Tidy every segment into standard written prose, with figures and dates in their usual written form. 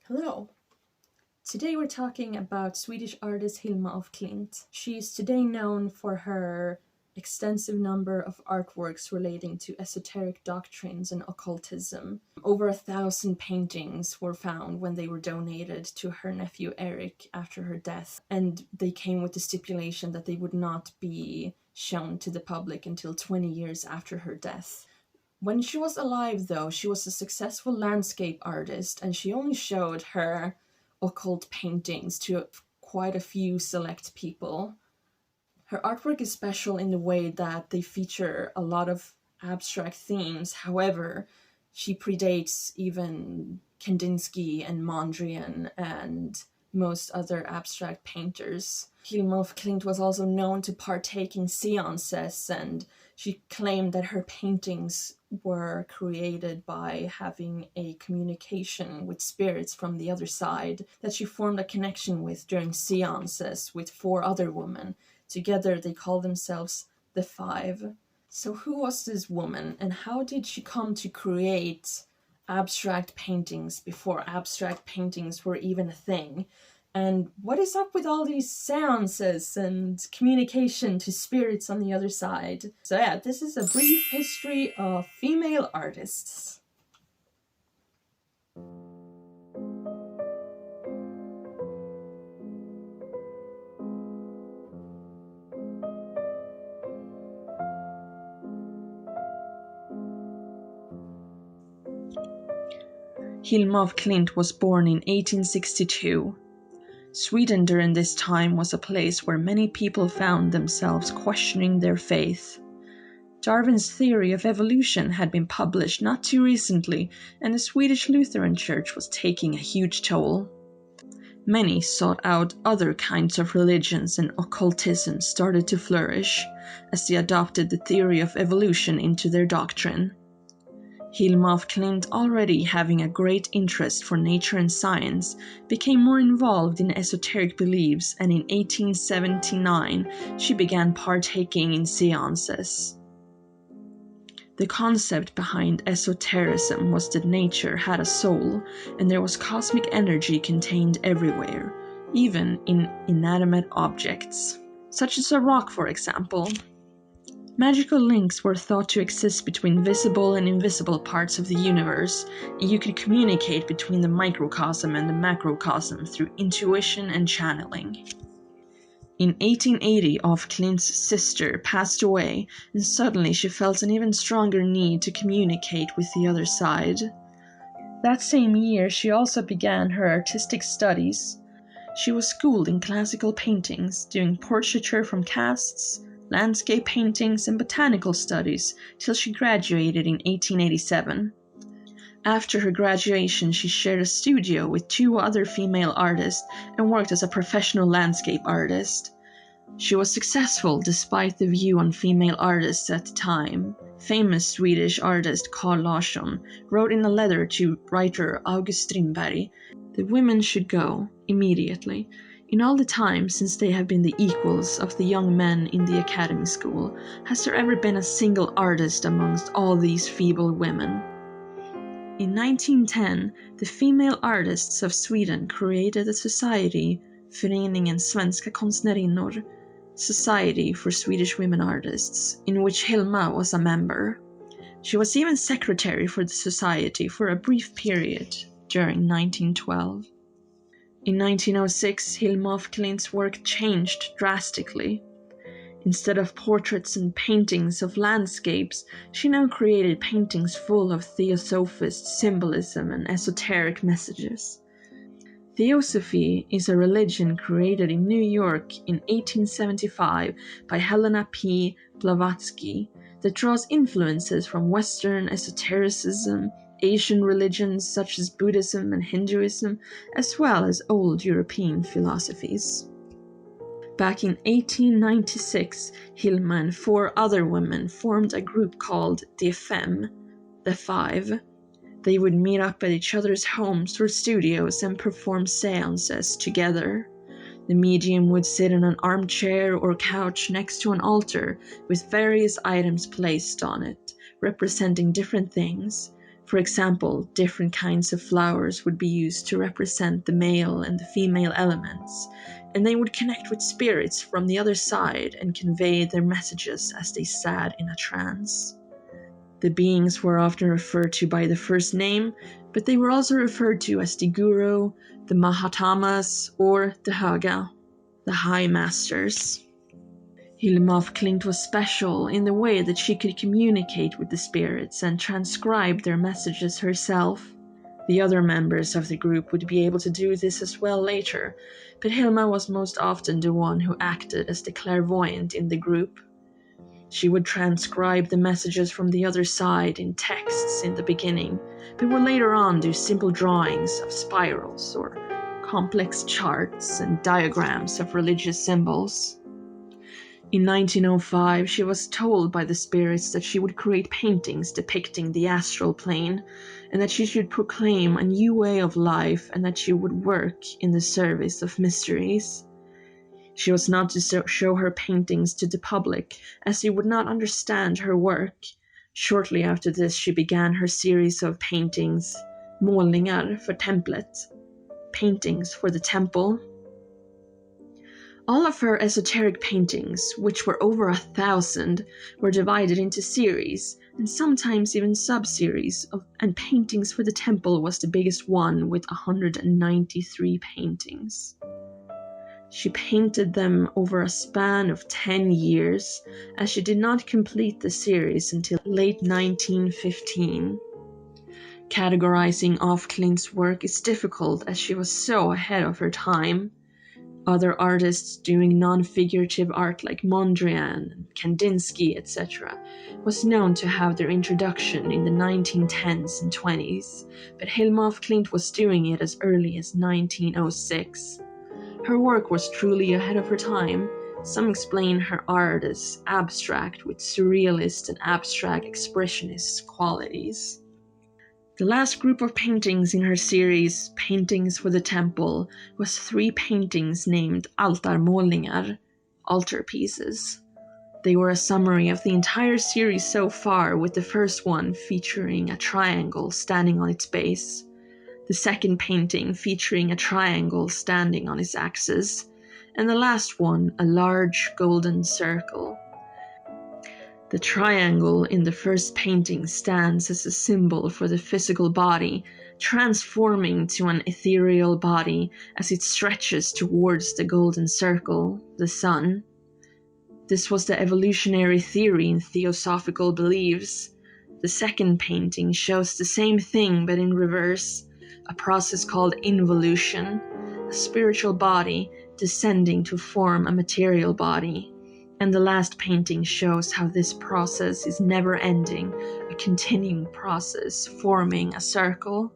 Hello. Today we're talking about Swedish artist Hilma of Klint. She is today known for her extensive number of artworks relating to esoteric doctrines and occultism. Over 1,000 paintings were found when they were donated to her nephew Eric after her death, and they came with the stipulation that they would not be shown to the public until 20 years after her death. When she was alive, though, she was a successful landscape artist, and she only showed her occult paintings to quite a few select people. Her artwork is special in the way that they feature a lot of abstract themes. However, she predates even Kandinsky and Mondrian and most other abstract painters. Hilma of Klint was also known to partake in seances, and she claimed that her paintings were created by having a communication with spirits from the other side that she formed a connection with during seances with 4 other women. Together they call themselves the Five. So who was this woman, and how did she come to create abstract paintings before abstract paintings were even a thing? And what is up with all these seances and communication to spirits on the other side? So yeah, this is a brief history of female artists. Hilma of Klint was born in 1862. Sweden during this time was a place where many people found themselves questioning their faith. Darwin's theory of evolution had been published not too recently, and the Swedish Lutheran Church was taking a huge toll. Many sought out other kinds of religions, and occultism started to flourish as they adopted the theory of evolution into their doctrine. Hilma of Klint, already having a great interest for nature and science, became more involved in esoteric beliefs, and in 1879 she began partaking in seances. The concept behind esotericism was that nature had a soul, and there was cosmic energy contained everywhere, even in inanimate objects, such as a rock, for example. Magical links were thought to exist between visible and invisible parts of the universe, and you could communicate between the microcosm and the macrocosm through intuition and channeling. In 1880, of Klint's sister passed away, and suddenly she felt an even stronger need to communicate with the other side. That same year, she also began her artistic studies. She was schooled in classical paintings, doing portraiture from casts, landscape paintings, and botanical studies till she graduated in 1887. After her graduation, she shared a studio with 2 other female artists and worked as a professional landscape artist. She was successful despite the view on female artists at the time. Famous Swedish artist Carl Larsson wrote in a letter to writer August Strindberg, "The women should go, immediately. In all the time since they have been the equals of the young men in the academy school, has there ever been a single artist amongst all these feeble women?" In 1910, the female artists of Sweden created a society, Föreningen Svenska Konstnärinnor, Society for Swedish Women Artists, in which Hilma was a member. She was even secretary for the society for a brief period during 1912. In 1906, Hilma of Klint's work changed drastically. Instead of portraits and paintings of landscapes, she now created paintings full of theosophist symbolism and esoteric messages. Theosophy is a religion created in New York in 1875 by Helena P. Blavatsky that draws influences from Western esotericism, Asian religions such as Buddhism and Hinduism, as well as old European philosophies. Back in 1896, Hilma and 4 other women formed a group called the Fem, the Five. They would meet up at each other's homes or studios and perform seances together. The medium would sit in an armchair or couch next to an altar with various items placed on it, representing different things. For example, different kinds of flowers would be used to represent the male and the female elements, and they would connect with spirits from the other side and convey their messages as they sat in a trance. The beings were often referred to by the first name, but they were also referred to as the Guru, the Mahatamas, or the Höga, the High Masters. Hilma of Klint was special in the way that she could communicate with the spirits and transcribe their messages herself. The other members of the group would be able to do this as well later, but Hilma was most often the one who acted as the clairvoyant in the group. She would transcribe the messages from the other side in texts in the beginning, but would later on do simple drawings of spirals or complex charts and diagrams of religious symbols. In 1905, she was told by the spirits that she would create paintings depicting the astral plane, and that she should proclaim a new way of life and that she would work in the service of mysteries. She was not to show her paintings to the public, as they would not understand her work. Shortly after this, she began her series of paintings, målningar för templet, paintings for the temple. All of her esoteric paintings, which were over 1,000, were divided into series, and sometimes even sub-series, and paintings for the temple was the biggest one with 193 paintings. She painted them over a span of 10 years, as she did not complete the series until late 1915. Categorizing of Klint's work is difficult as she was so ahead of her time. Other artists doing non-figurative art like Mondrian, Kandinsky, etc. was known to have their introduction in the 1910s and 20s, but Hilma of Klint was doing it as early as 1906. Her work was truly ahead of her time. Some explain her art as abstract with surrealist and abstract expressionist qualities. The last group of paintings in her series, Paintings for the Temple, was 3 paintings named Altarmålningar, Altarpieces. They were a summary of the entire series so far, with the first one featuring a triangle standing on its base, the second painting featuring a triangle standing on its axis, and the last one a large golden circle. The triangle in the first painting stands as a symbol for the physical body, transforming to an ethereal body as it stretches towards the golden circle, the sun. This was the evolutionary theory in theosophical beliefs. The second painting shows the same thing but in reverse, a process called involution, a spiritual body descending to form a material body. And the last painting shows how this process is never ending, a continuing process forming a circle.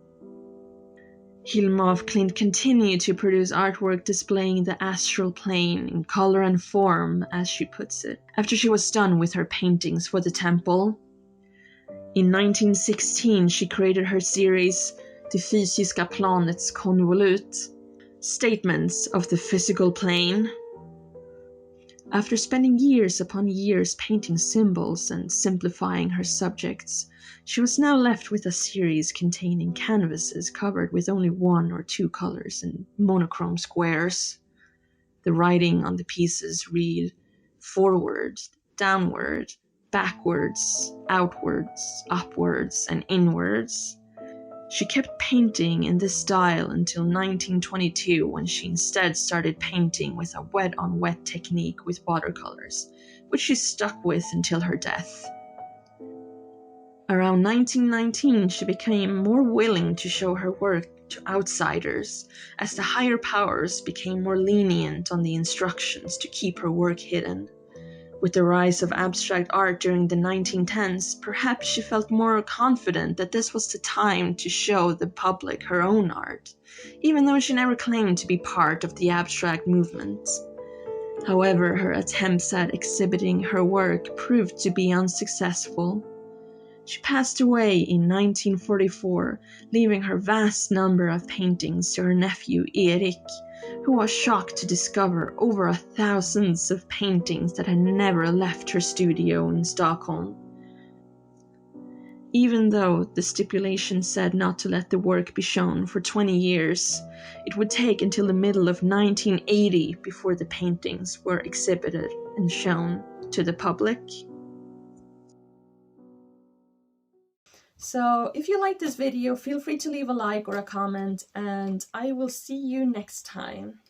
Hilma of Klint continued to produce artwork displaying the astral plane in color and form, as she puts it, after she was done with her paintings for the temple. In 1916, she created her series Det fysiska planets konvolut, Statements of the Physical Plane. After spending years upon years painting symbols and simplifying her subjects, she was now left with a series containing canvases covered with only 1 or 2 colors and monochrome squares. The writing on the pieces read forward, downward, backwards, outwards, upwards, and inwards. She kept painting in this style until 1922, when she instead started painting with a wet-on-wet technique with watercolors, which she stuck with until her death. Around 1919, she became more willing to show her work to outsiders, as the higher powers became more lenient on the instructions to keep her work hidden. With the rise of abstract art during the 1910s, perhaps she felt more confident that this was the time to show the public her own art, even though she never claimed to be part of the abstract movement. However, her attempts at exhibiting her work proved to be unsuccessful. She passed away in 1944, leaving her vast number of paintings to her nephew Erik, who was shocked to discover over 1,000 of paintings that had never left her studio in Stockholm. Even though the stipulation said not to let the work be shown for 20 years, it would take until the middle of 1980 before the paintings were exhibited and shown to the public. So if you like this video, feel free to leave a like or a comment, and I will see you next time.